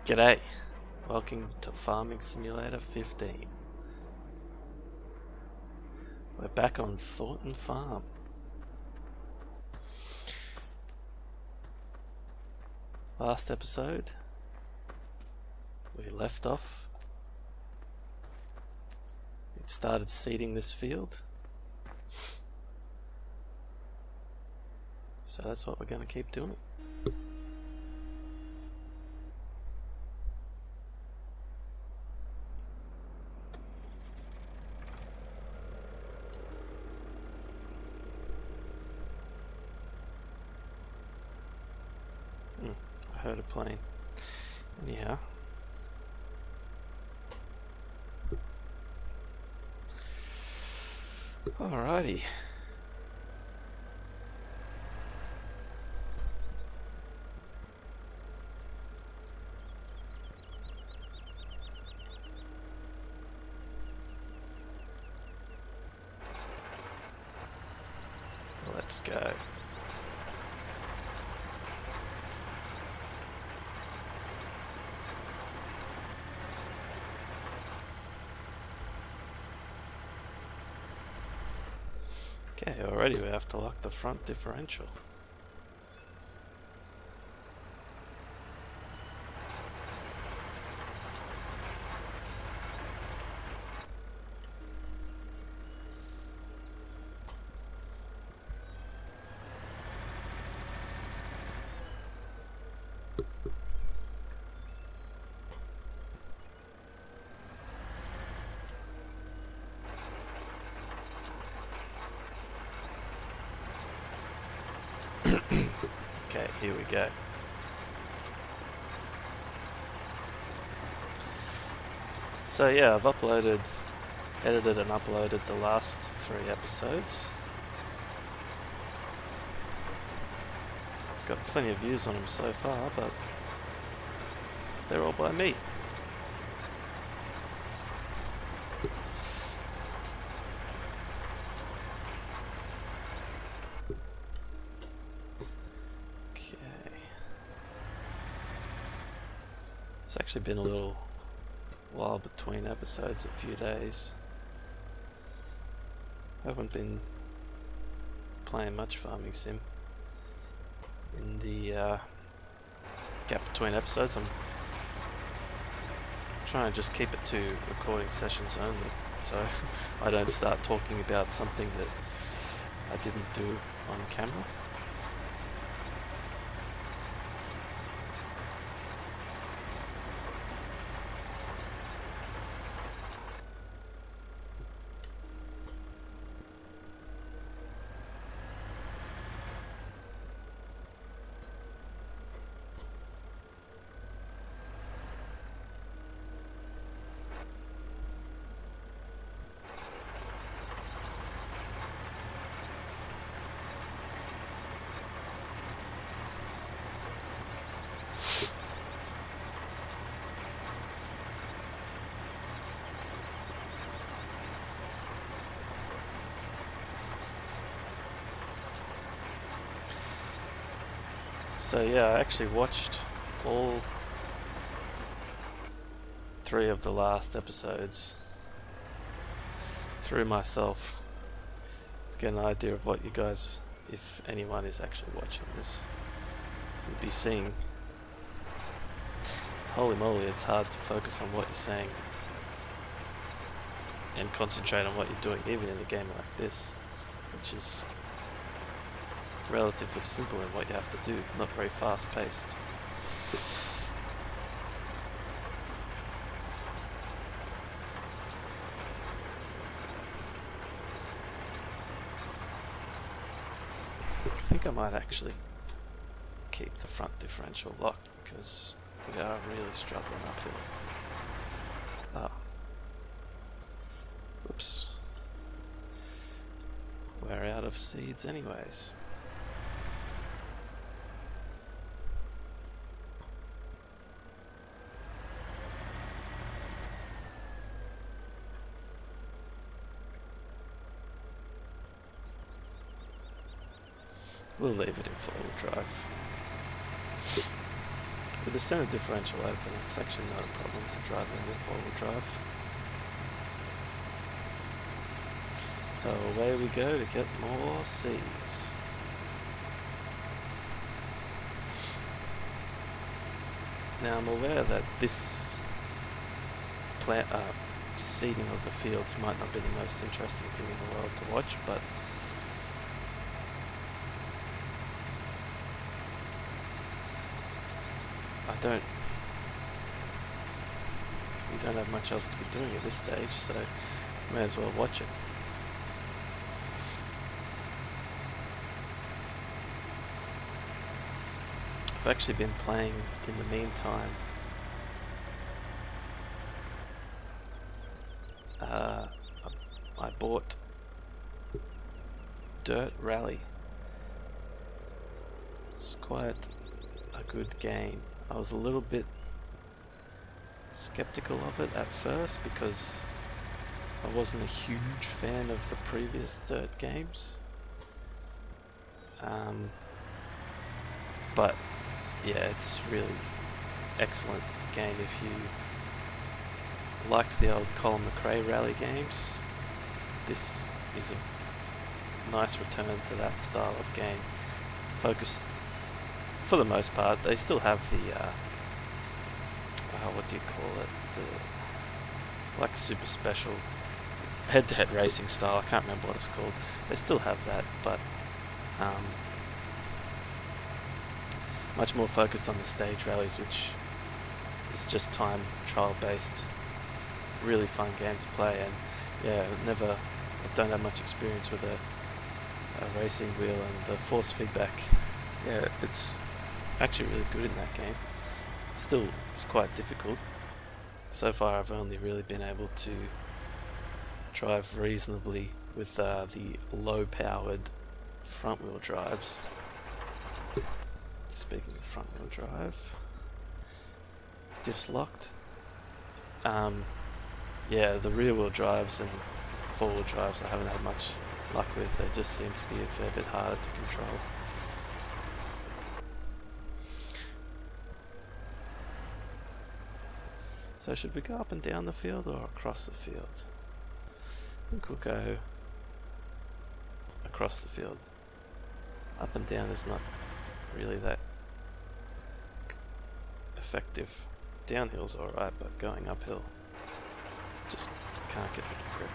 G'day, welcome to Farming Simulator 15. We're back on Thornton Farm. Last episode, we left off. It started seeding this field. So that's what we're going to keep doing. I heard a plane. Anyhow. Alrighty. Let's go. Okay, already we have to lock the front differential. Okay, here we go. So yeah, I've edited and uploaded the last 3 episodes. Got plenty of views on them so far, but they're all by me. It's actually been a little while between episodes, a few days. I haven't been playing much Farming Sim. In the gap between episodes, I'm trying to just keep it to recording sessions only, so I don't start talking about something that I didn't do on camera. So yeah, I actually watched all 3 of the last episodes through myself to get an idea of what you guys, if anyone is actually watching this, would be seeing. Holy moly, it's hard to focus on what you're saying and concentrate on what you're doing, even in a game like this, which is relatively simple in what you have to do, not very fast paced. I think I might actually keep the front differential locked because we are really struggling uphill. Oh. Oops. We're out of seeds anyways. We'll leave it in 4-wheel drive. With the center differential open, it's actually not a problem to drive it in four-wheel drive. So away we go to get more seeds. Now I'm aware that this seeding of the fields might not be the most interesting thing in the world to watch, but we don't have much else to be doing at this stage, so may as well watch it. I've actually been playing in the meantime. I bought Dirt Rally. It's quite a good game. I was a little bit skeptical of it at first because I wasn't a huge fan of the previous Dirt games. But yeah, it's really excellent game if you liked the old Colin McRae rally games. This is a nice return to that style of game, focused for the most part. They still have the what do you call it, the like super special head-to-head racing style. I can't remember what it's called. They still have that, but much more focused on the stage rallies, which is just time trial based. Really fun game to play, and yeah, I don't have much experience with a racing wheel and the force feedback. Yeah, it's actually really good in that game. Still, it's quite difficult. So far I've only really been able to drive reasonably with the low powered front wheel drives. Speaking of front wheel drive, diffs locked. Yeah, the rear wheel drives and four wheel drives I haven't had much luck with. They just seem to be a fair bit harder to control. So should we go up and down the field or across the field? I think we'll go across the field. Up and down is not really that effective. Downhill's alright, but going uphill just can't get the grip.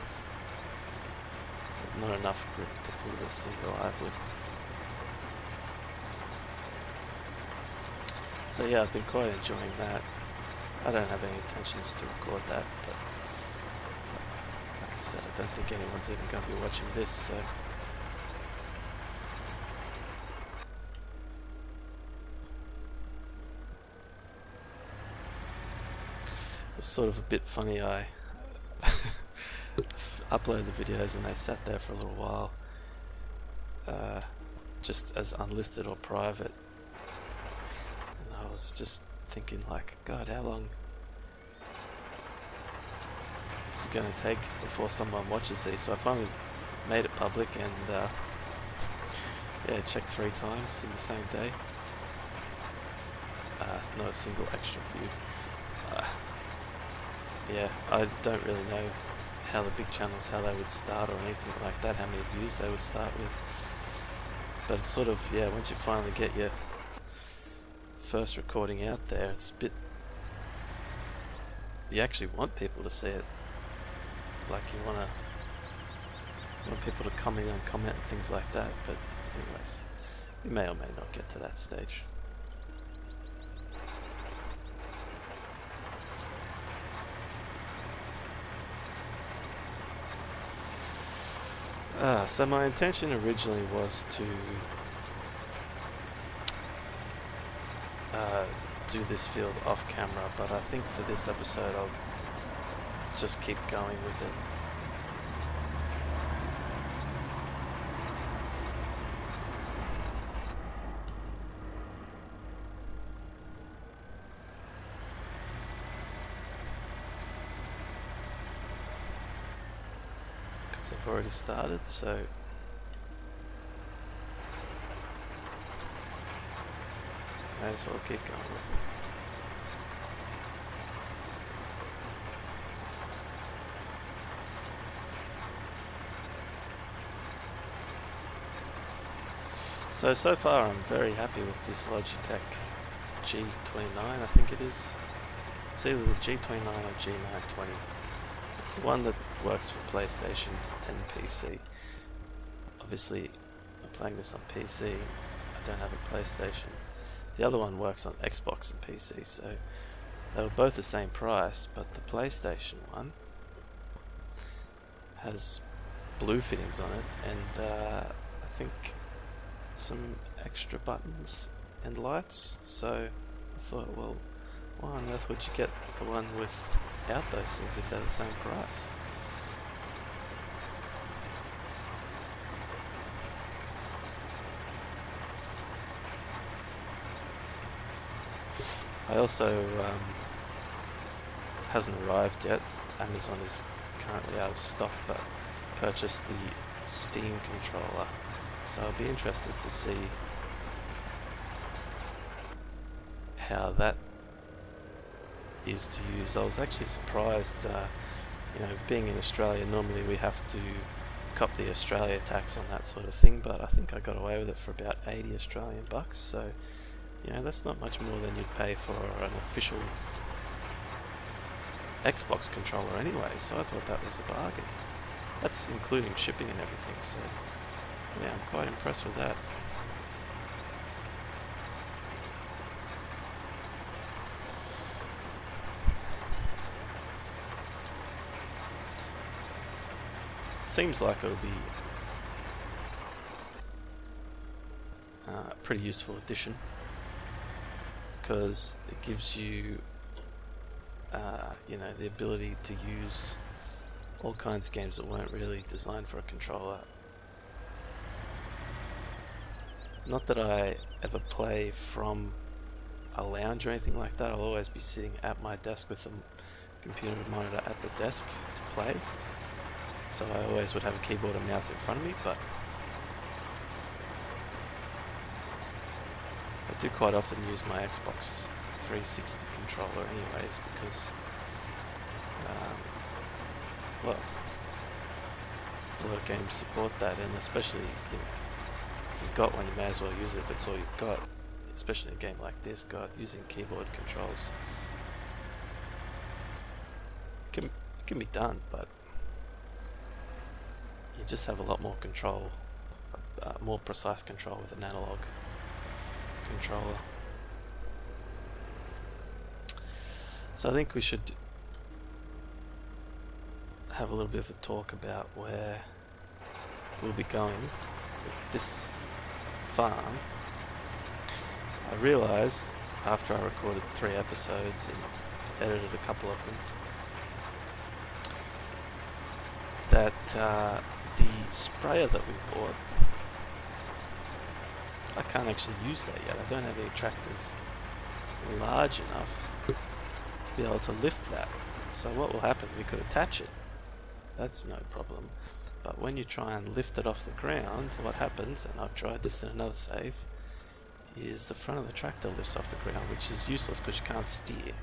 Not enough grip to pull this thing reliably. So yeah, I've been quite enjoying that. I don't have any intentions to record that, but like I said, I don't think anyone's even going to be watching this, so it was sort of a bit funny. I uploaded the videos and they sat there for a little while, just as unlisted or private, and I was just thinking like, God, how long is it going to take before someone watches these? So I finally made it public and yeah, checked 3 times in the same day. Not a single extra view. Yeah, I don't really know how the big channels, how they would start or anything like that, how many views they would start with. But it's sort of, yeah, once you finally get your first recording out there, it's a bit, you actually want people to see it. Like you want people to come in and comment and things like that. But anyways, we may or may not get to that stage. So my intention originally was to do this field off camera, but I think for this episode I'll just keep going with it. Because I've already started, so may as well keep going with it. So far I'm very happy with this Logitech G29, I think it is. It's either the G29 or G920. It's the one that works for PlayStation and PC. Obviously, I'm playing this on PC. I don't have a PlayStation. The other one works on Xbox and PC, so they were both the same price, but the PlayStation one has blue fittings on it, and I think some extra buttons and lights. So I thought, well, why on earth would you get the one without those things if they're the same price? I also, hasn't arrived yet, Amazon is currently out of stock, but purchased the Steam controller, so I'll be interested to see how that is to use. I was actually surprised, you know, being in Australia, normally we have to cop the Australia tax on that sort of thing, but I think I got away with it for about 80 Australian bucks, so you know, that's not much more than you'd pay for an official Xbox controller anyway, so I thought that was a bargain. That's including shipping and everything, so yeah, I'm quite impressed with that. It seems like it'll be a pretty useful addition, because it gives you you know, the ability to use all kinds of games that weren't really designed for a controller. Not that I ever play from a lounge or anything like that. I'll always be sitting at my desk with a computer monitor at the desk to play, so I always would have a keyboard and mouse in front of me, but I do quite often use my Xbox 360 controller anyways, because well, a lot of games support that, and especially, you know, if you've got one, you may as well use it if it's all you've got, especially in a game like this. God, using keyboard controls can be done, but you just have a lot more control, more precise control with an analog controller. So I think we should have a little bit of a talk about where we'll be going with this farm. I realized after I recorded 3 episodes and edited a couple of them that the sprayer that we bought, I can't actually use that yet. I don't have any tractors large enough to be able to lift that. So what will happen, we could attach it, that's no problem, but when you try and lift it off the ground, what happens, and I've tried this in another save, is the front of the tractor lifts off the ground, which is useless because you can't steer,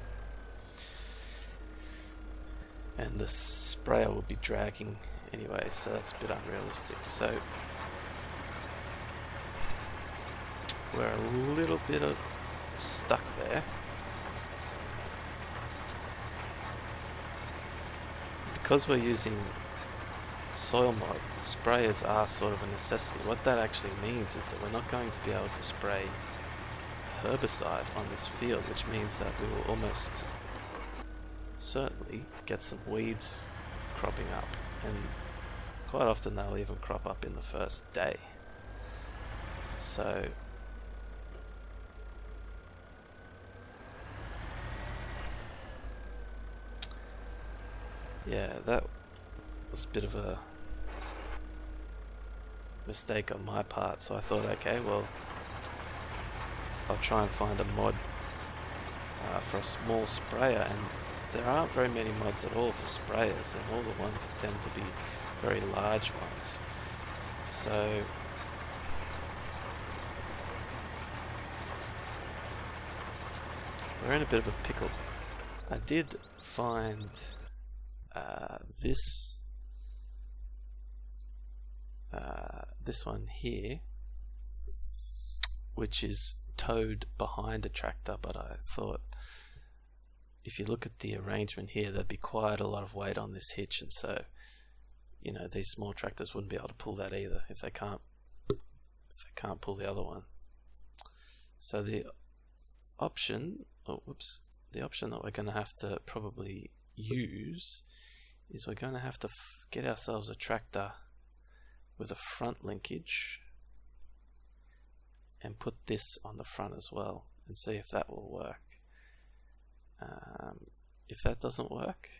and the sprayer will be dragging anyway, so that's a bit unrealistic. So we're a little bit stuck there. Because we're using soil mod, sprayers are sort of a necessity. What that actually means is that we're not going to be able to spray herbicide on this field, which means that we will almost certainly get some weeds cropping up, and quite often they'll even crop up in the first day. So yeah, that was a bit of a mistake on my part, so I thought, okay, well, I'll try and find a mod for a small sprayer, and there aren't very many mods at all for sprayers, and all the ones tend to be very large ones. So we're in a bit of a pickle. I did find this one here, which is towed behind a tractor, but I thought if you look at the arrangement here, there'd be quite a lot of weight on this hitch, and so, you know, these small tractors wouldn't be able to pull that either if they can't pull the other one. So the option, the option that we're going to have to probably use is we're going to have to get ourselves a tractor with a front linkage and put this on the front as well and see if that will work. If that doesn't work,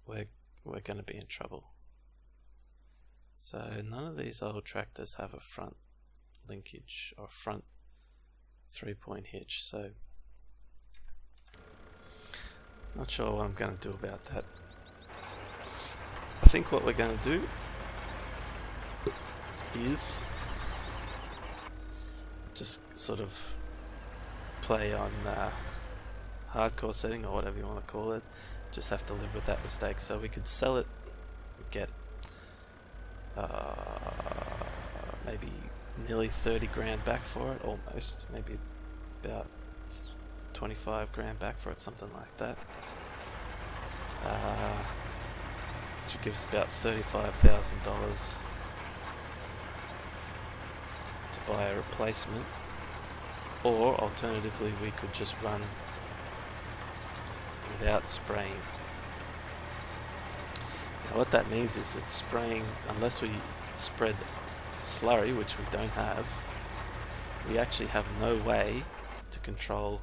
we're going to be in trouble. So none of these old tractors have a front linkage or front 3-point hitch, so not sure what I'm going to do about that. I think what we're going to do is just sort of play on hardcore setting or whatever you want to call it. Just have to live with that mistake. So we could sell it, get maybe nearly 30 grand back for it, almost, maybe about 25 grand back for it, something like that. Which gives about $35,000 to buy a replacement, or alternatively we could just run without spraying. Now what that means is that spraying, unless we spread slurry, which we don't have, we actually have no way to control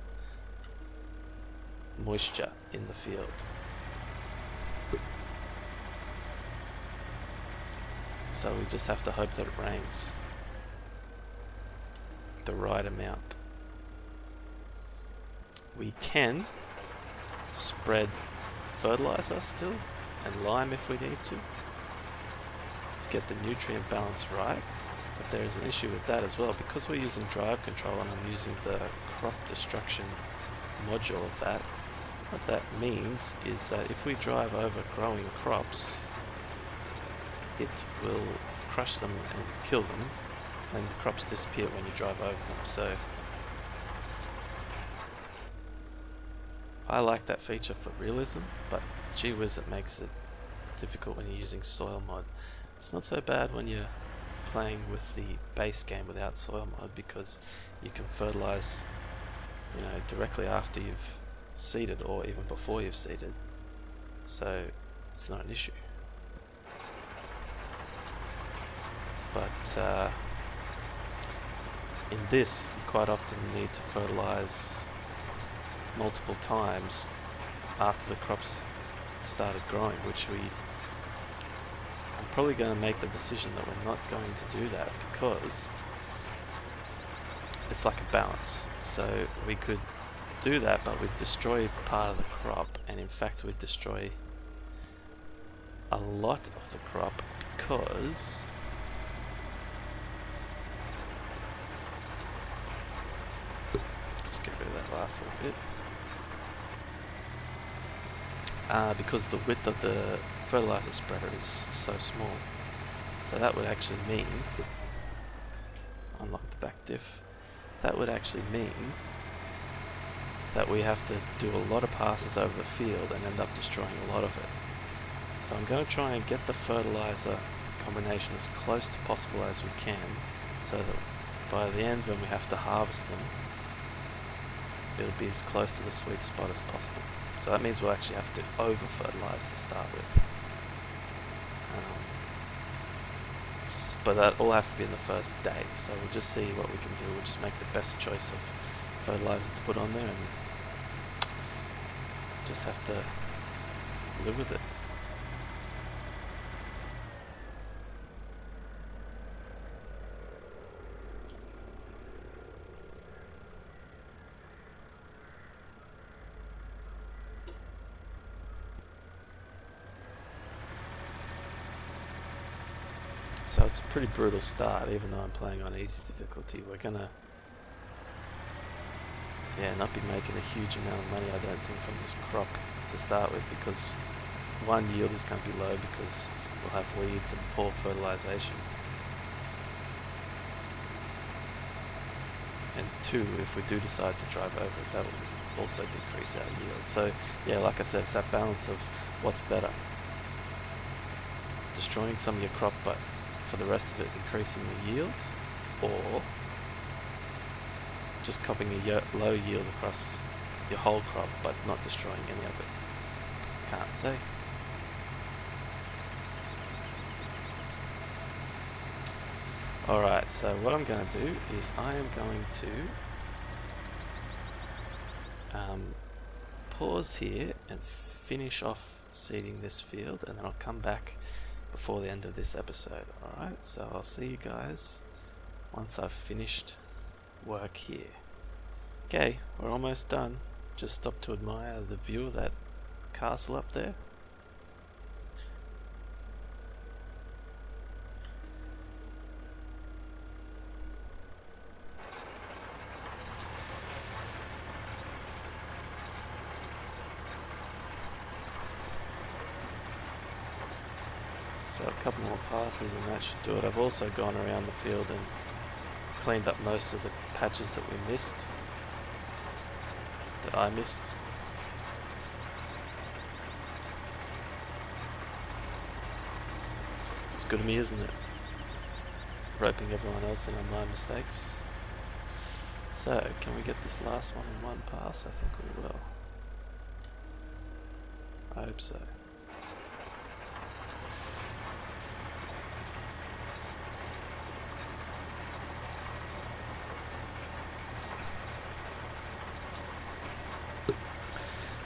moisture in the field. So we just have to hope that it rains the right amount. We can spread fertilizer still and lime if we need to get the nutrient balance right, but there is an issue with that as well because we're using drive control and I'm using the crop destruction module of that. What that means is that if we drive over growing crops, it will crush them and kill them, and the crops disappear when you drive over them. So I like that feature for realism, but gee whiz, it makes it difficult when you're using soil mod. It's not so bad when you're playing with the base game without soil mod because you can fertilize, you know, directly after you've seeded or even before you've seeded, so it's not an issue. But in this, you quite often need to fertilize multiple times after the crops started growing, which I'm probably going to make the decision that we're not going to do that because it's like a balance. So we could do that, but we'd destroy part of the crop, and in fact we'd destroy a lot of the crop because just get rid of that last little bit. Because the width of the fertilizer spreader is so small. So that would actually mean, unlock the back diff, that would actually mean that we have to do a lot of passes over the field and end up destroying a lot of it. So I'm going to try and get the fertilizer combination as close to possible as we can, so that by the end when we have to harvest them, it'll be as close to the sweet spot as possible. So that means we'll actually have to over-fertilize to start with. But that all has to be in the first day, so we'll just see what we can do. We'll just make the best choice of fertilizer to put on there and just have to live with it. So it's a pretty brutal start, even though I'm playing on easy difficulty. We're gonna not be making a huge amount of money, I don't think, from this crop to start with, because one, yield is going to be low because we'll have weeds and poor fertilization. And two, if we do decide to drive over it, that will also decrease our yield. So yeah, like I said, it's that balance of what's better. Destroying some of your crop, but for the rest of it increasing the yield, or just copping a low yield across your whole crop but not destroying any of it. Can't say. Alright, so what I'm going to do is I am going to pause here and finish off seeding this field, and then I'll come back before the end of this episode. Alright, so I'll see you guys once I've finished work here. Okay, we're almost done. Just stop to admire the view of that castle up there. So a couple more passes and that should do it. I've also gone around the field and cleaned up most of the patches that we missed. That I missed. It's good of me, isn't it? Roping everyone else in on my mistakes. So, can we get this last one in one pass? I think we will. I hope so.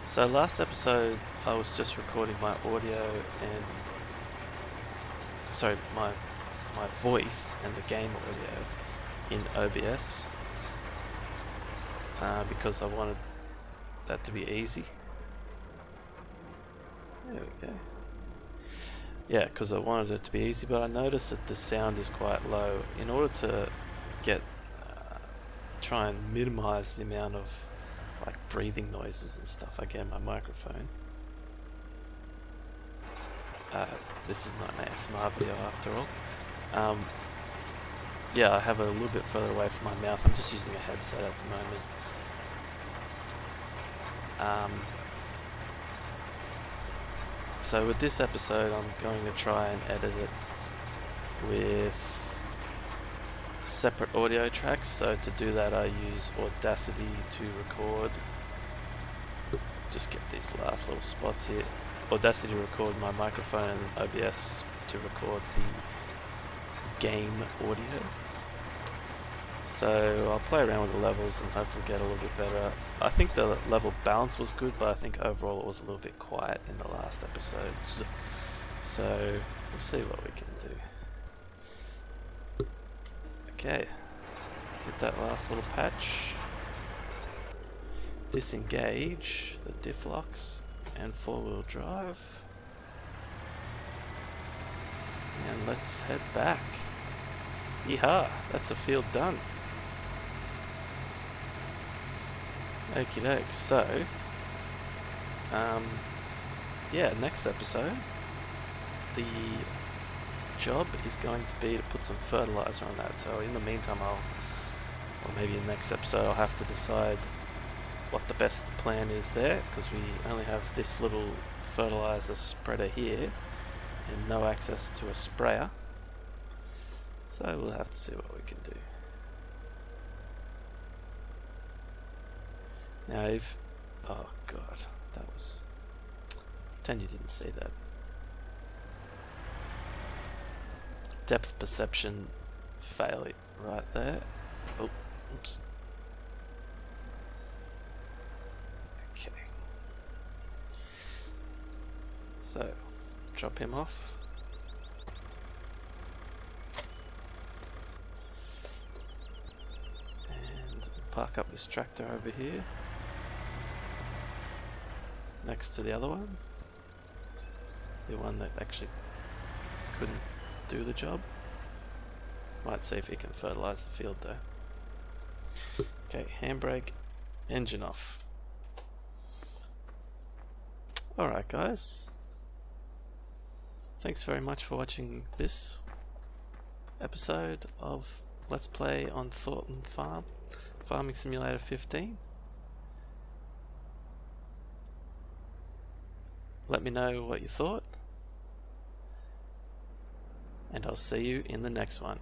So last episode I was just recording my audio and my voice and the game audio in OBS because I wanted that to be easy. There we go. Yeah, because I wanted it to be easy, but I noticed that the sound is quite low. In order to try and minimize the amount of like breathing noises and stuff I get in my microphone. This is not an ASMR video after all. Yeah, I have it a little bit further away from my mouth. I'm just using a headset at the moment. So with this episode I'm going to try and edit it with separate audio tracks. So to do that I use Audacity to record, just get these last little spots here. Audacity to record my microphone and OBS to record the game audio. So I'll play around with the levels and hopefully get a little bit better. I think the level balance was good, but I think overall it was a little bit quiet in the last episodes. So we'll see what we can do. Okay, hit that last little patch. Disengage the diff locks and four-wheel drive. And let's head back. Yeehaw, that's a field done. Okie doke, so yeah, next episode the job is going to be to put some fertilizer on that. So in the meantime or maybe in the next episode I'll have to decide what the best plan is there, because we only have this little fertilizer spreader here and no access to a sprayer. So we'll have to see what we can do. Now if... oh god, that was... pretend you didn't see that. Depth perception failure right there. Oh, oops. Okay. So, drop him off. And park up this tractor over here. Next to the other one. The one that actually couldn't do the job. Might see if he can fertilize the field though. Okay, handbrake, engine off. Alright guys, Thanks very much for watching this episode of Let's Play on Thornton Farm, Farming Simulator 15. Let me know what you thought, and I'll see you in the next one.